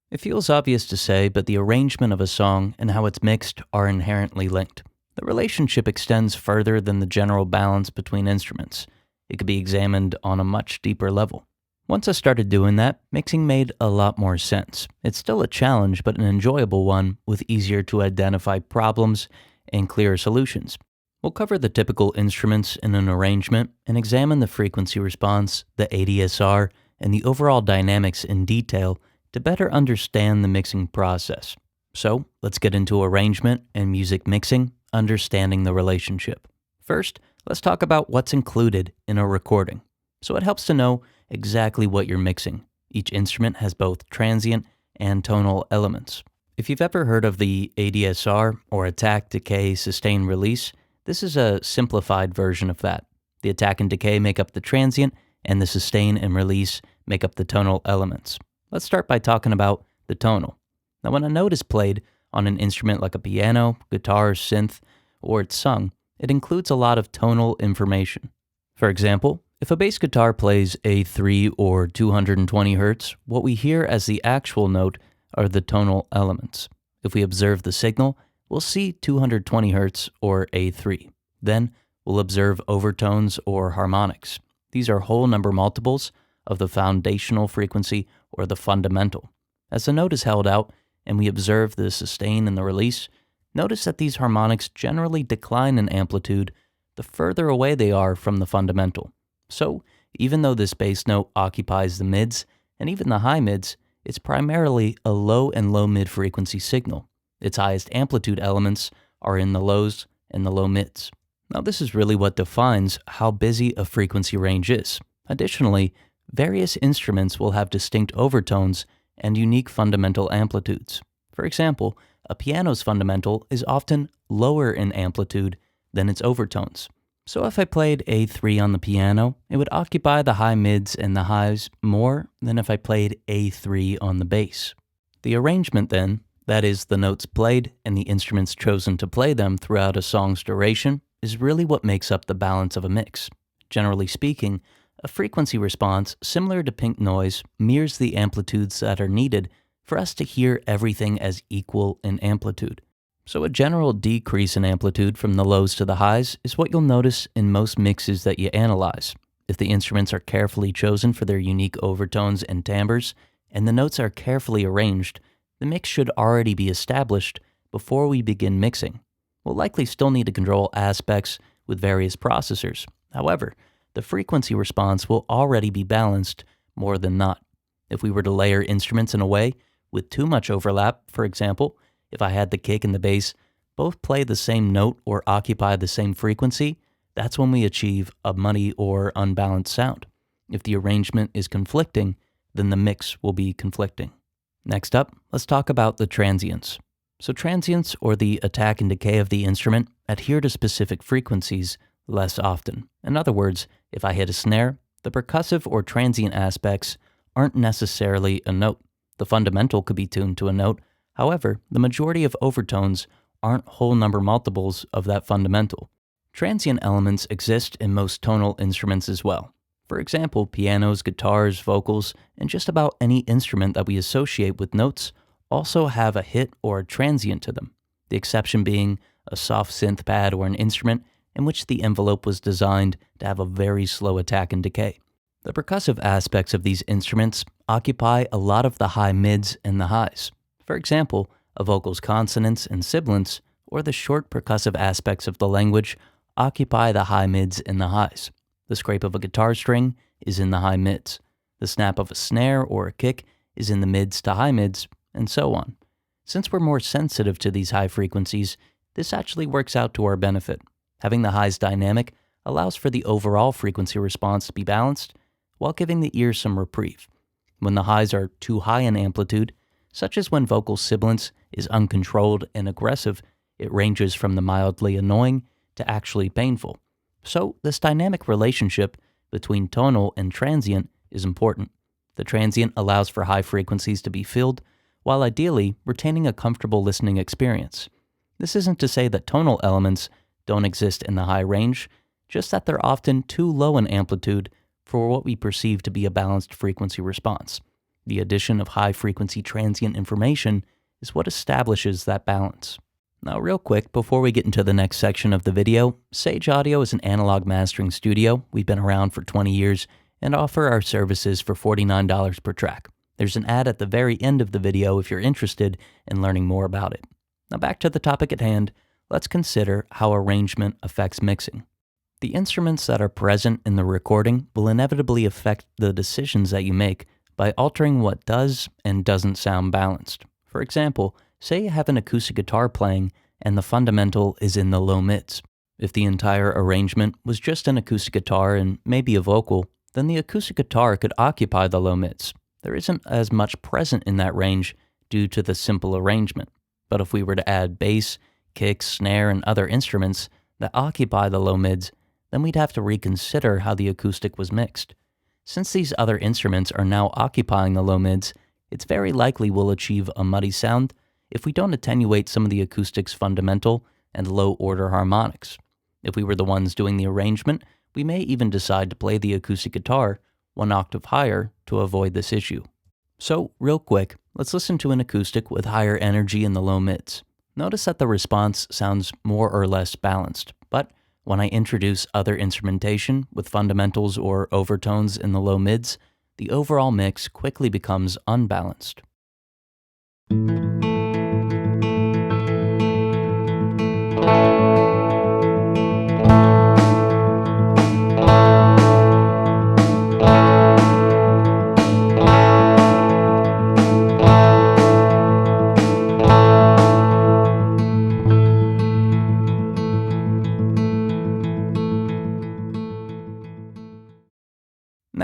It feels obvious to say, but the arrangement of a song and how it's mixed are inherently linked. The relationship extends further than the general balance between instruments. It could be examined on a much deeper level. Once I started doing that, mixing made a lot more sense. It's still a challenge, but an enjoyable one with easier to identify problems and clearer solutions. We'll cover the typical instruments in an arrangement and examine the frequency response, the ADSR, and the overall dynamics in detail to better understand the mixing process. So, let's get into arrangement and music mixing, understanding the relationship. First, let's talk about what's included in a recording. So it helps to know exactly what you're mixing. Each instrument has both transient and tonal elements. If you've ever heard of the ADSR, or attack, decay, sustain, release, this is a simplified version of that. The attack and decay make up the transient, and the sustain and release make up the tonal elements. Let's start by talking about the tonal. Now, when a note is played on an instrument like a piano, guitar, synth, or it's sung, it includes a lot of tonal information. For example, if a bass guitar plays A3 or 220 Hz, what we hear as the actual note are the tonal elements. If we observe the signal, we'll see 220 Hz or A3. Then, we'll observe overtones or harmonics. These are whole number multiples of the foundational frequency or the fundamental. As the note is held out and we observe the sustain and the release, notice that these harmonics generally decline in amplitude the further away they are from the fundamental. So, even though this bass note occupies the mids and even the high mids, it's primarily a low and low mid frequency signal. Its highest amplitude elements are in the lows and the low mids. Now, this is really what defines how busy a frequency range is. Additionally, various instruments will have distinct overtones and unique fundamental amplitudes. For example, a piano's fundamental is often lower in amplitude than its overtones. So if I played A3 on the piano, it would occupy the high mids and the highs more than if I played A3 on the bass. The arrangement then, that is the notes played and the instruments chosen to play them throughout a song's duration, is really what makes up the balance of a mix. Generally speaking, a frequency response similar to pink noise mirrors the amplitudes that are needed for us to hear everything as equal in amplitude. So a general decrease in amplitude from the lows to the highs is what you'll notice in most mixes that you analyze. If the instruments are carefully chosen for their unique overtones and timbres, and the notes are carefully arranged, the mix should already be established before we begin mixing. We'll likely still need to control aspects with various processors. However, the frequency response will already be balanced more than not. If we were to layer instruments in a way with too much overlap, for example, if I had the kick and the bass both play the same note or occupy the same frequency, that's when we achieve a muddy or unbalanced sound. If the arrangement is conflicting, then the mix will be conflicting. Next up, let's talk about the transients. So transients, or the attack and decay of the instrument, adhere to specific frequencies less often. In other words, if I hit a snare, the percussive or transient aspects aren't necessarily a note. The fundamental could be tuned to a note. However, the majority of overtones aren't whole number multiples of that fundamental. Transient elements exist in most tonal instruments as well. For example, pianos, guitars, vocals, and just about any instrument that we associate with notes also have a hit or a transient to them, the exception being a soft synth pad or an instrument in which the envelope was designed to have a very slow attack and decay. The percussive aspects of these instruments occupy a lot of the high mids and the highs. For example, a vocal's consonants and sibilants, or the short percussive aspects of the language, occupy the high mids and the highs. The scrape of a guitar string is in the high mids. The snap of a snare or a kick is in the mids to high mids, and so on. Since we're more sensitive to these high frequencies, this actually works out to our benefit. Having the highs dynamic allows for the overall frequency response to be balanced while giving the ear some reprieve. When the highs are too high in amplitude, such as when vocal sibilance is uncontrolled and aggressive, it ranges from the mildly annoying to actually painful. So this dynamic relationship between tonal and transient is important. The transient allows for high frequencies to be filled, while ideally retaining a comfortable listening experience. This isn't to say that tonal elements don't exist in the high range, just that they're often too low in amplitude for what we perceive to be a balanced frequency response. The addition of high-frequency transient information is what establishes that balance. Now, real quick, before we get into the next section of the video, Sage Audio is an analog mastering studio. We've been around for 20 years and offer our services for $49 per track. There's an ad at the very end of the video if you're interested in learning more about it. Now back to the topic at hand, let's consider how arrangement affects mixing. The instruments that are present in the recording will inevitably affect the decisions that you make by altering what does and doesn't sound balanced. For example, say you have an acoustic guitar playing and the fundamental is in the low mids. If the entire arrangement was just an acoustic guitar and maybe a vocal, then the acoustic guitar could occupy the low mids. There isn't as much present in that range due to the simple arrangement. But if we were to add bass, kick, snare, and other instruments that occupy the low mids, then we'd have to reconsider how the acoustic was mixed. Since these other instruments are now occupying the low mids, it's very likely we'll achieve a muddy sound if we don't attenuate some of the acoustic's fundamental and low-order harmonics. If we were the ones doing the arrangement, we may even decide to play the acoustic guitar one octave higher to avoid this issue. So, real quick, let's listen to an acoustic with higher energy in the low mids. Notice that the response sounds more or less balanced, but when I introduce other instrumentation with fundamentals or overtones in the low mids, the overall mix quickly becomes unbalanced.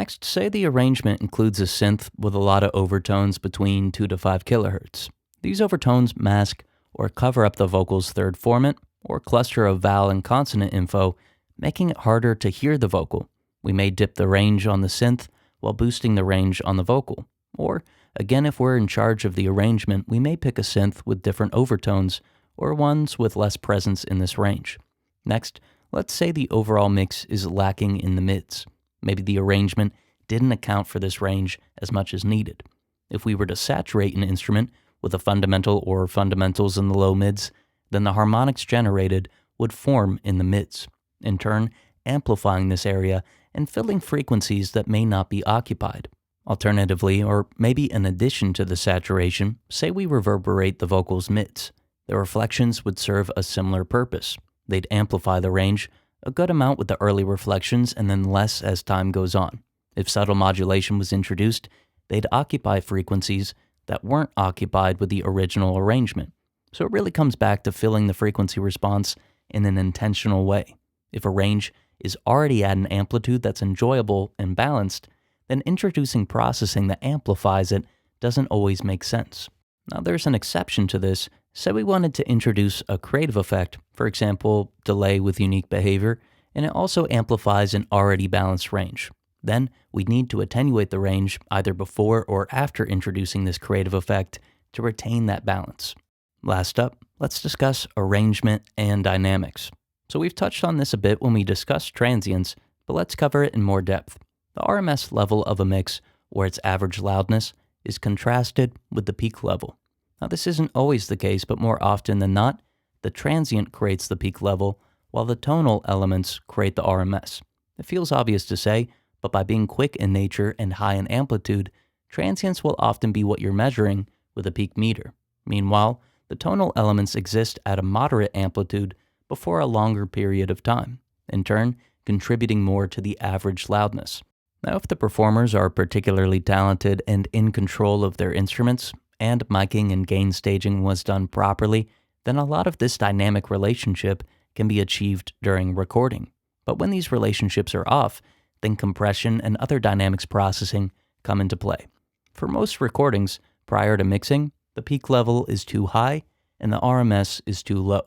Next, say the arrangement includes a synth with a lot of overtones between 2 to 5 kHz. These overtones mask or cover up the vocal's third formant or cluster of vowel and consonant info, making it harder to hear the vocal. We may dip the range on the synth while boosting the range on the vocal. Or, again, if we're in charge of the arrangement, we may pick a synth with different overtones or ones with less presence in this range. Next, let's say the overall mix is lacking in the mids. Maybe the arrangement didn't account for this range as much as needed. If we were to saturate an instrument with a fundamental or fundamentals in the low mids, then the harmonics generated would form in the mids, in turn amplifying this area and filling frequencies that may not be occupied. Alternatively, or maybe in addition to the saturation, say we reverberate the vocal's mids. The reflections would serve a similar purpose. They'd amplify the range a good amount with the early reflections and then less as time goes on. If subtle modulation was introduced, they'd occupy frequencies that weren't occupied with the original arrangement. So it really comes back to filling the frequency response in an intentional way. If a range is already at an amplitude that's enjoyable and balanced, then introducing processing that amplifies it doesn't always make sense. Now there's an exception to this. Say we wanted to introduce a creative effect, for example, delay with unique behavior, and it also amplifies an already balanced range. Then we'd need to attenuate the range either before or after introducing this creative effect to retain that balance. Last up, let's discuss arrangement and dynamics. So we've touched on this a bit when we discussed transients, but let's cover it in more depth. The RMS level of a mix, or its average loudness, is contrasted with the peak level. Now this isn't always the case, but more often than not, the transient creates the peak level, while the tonal elements create the RMS. It feels obvious to say, but by being quick in nature and high in amplitude, transients will often be what you're measuring with a peak meter. Meanwhile, the tonal elements exist at a moderate amplitude before a longer period of time, in turn contributing more to the average loudness. Now, if the performers are particularly talented and in control of their instruments, and miking and gain staging was done properly, then a lot of this dynamic relationship can be achieved during recording. But when these relationships are off, then compression and other dynamics processing come into play. For most recordings, prior to mixing, the peak level is too high and the RMS is too low.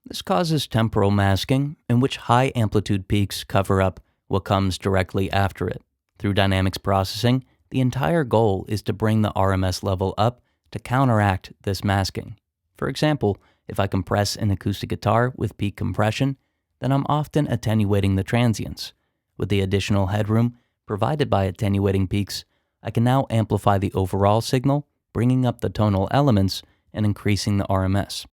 This causes temporal masking, in which high amplitude peaks cover up what comes directly after it. Through dynamics processing, the entire goal is to bring the RMS level up to counteract this masking. For example, if I compress an acoustic guitar with peak compression, then I'm often attenuating the transients. With the additional headroom provided by attenuating peaks, I can now amplify the overall signal, bringing up the tonal elements and increasing the RMS.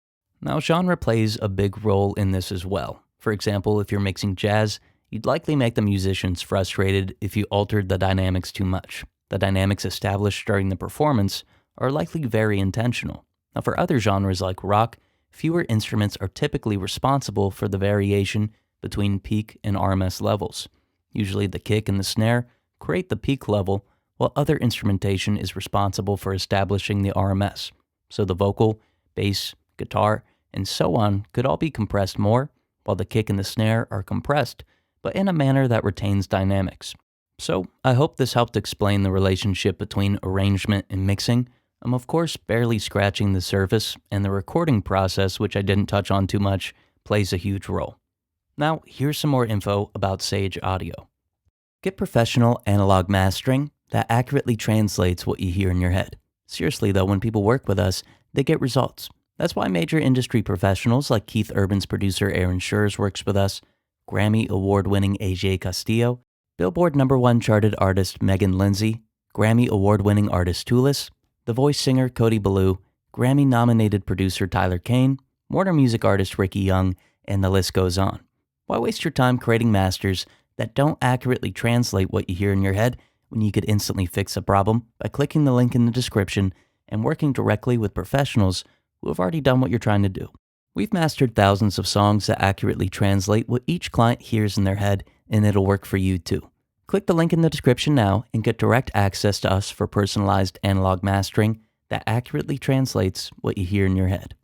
Now, genre plays a big role in this as well. For example, if you're mixing jazz, you'd likely make the musicians frustrated if you altered the dynamics too much. The dynamics established during the performance are likely very intentional. Now, for other genres like rock, fewer instruments are typically responsible for the variation between peak and RMS levels. Usually the kick and the snare create the peak level, while other instrumentation is responsible for establishing the RMS. So the vocal, bass, guitar, and so on could all be compressed more, while the kick and the snare are compressed, but in a manner that retains dynamics. So I hope this helped explain the relationship between arrangement and mixing. I'm of course barely scratching the surface, and the recording process, which I didn't touch on too much, plays a huge role. Now, here's some more info about Sage Audio. Get professional analog mastering that accurately translates what you hear in your head. Seriously though, when people work with us, they get results. That's why major industry professionals like Keith Urban's producer Aaron Schurz works with us, Grammy award-winning AJ Castillo, Billboard #1 charted artist Megan Lindsay, Grammy award-winning artist Tulis, The Voice singer Cody Ballou, Grammy-nominated producer Tyler Kane, Warner Music artist Ricky Young, and the list goes on. Why waste your time creating masters that don't accurately translate what you hear in your head when you could instantly fix a problem by clicking the link in the description and working directly with professionals who have already done what you're trying to do? We've mastered thousands of songs that accurately translate what each client hears in their head, and it'll work for you too. Click the link in the description now and get direct access to us for personalized analog mastering that accurately translates what you hear in your head.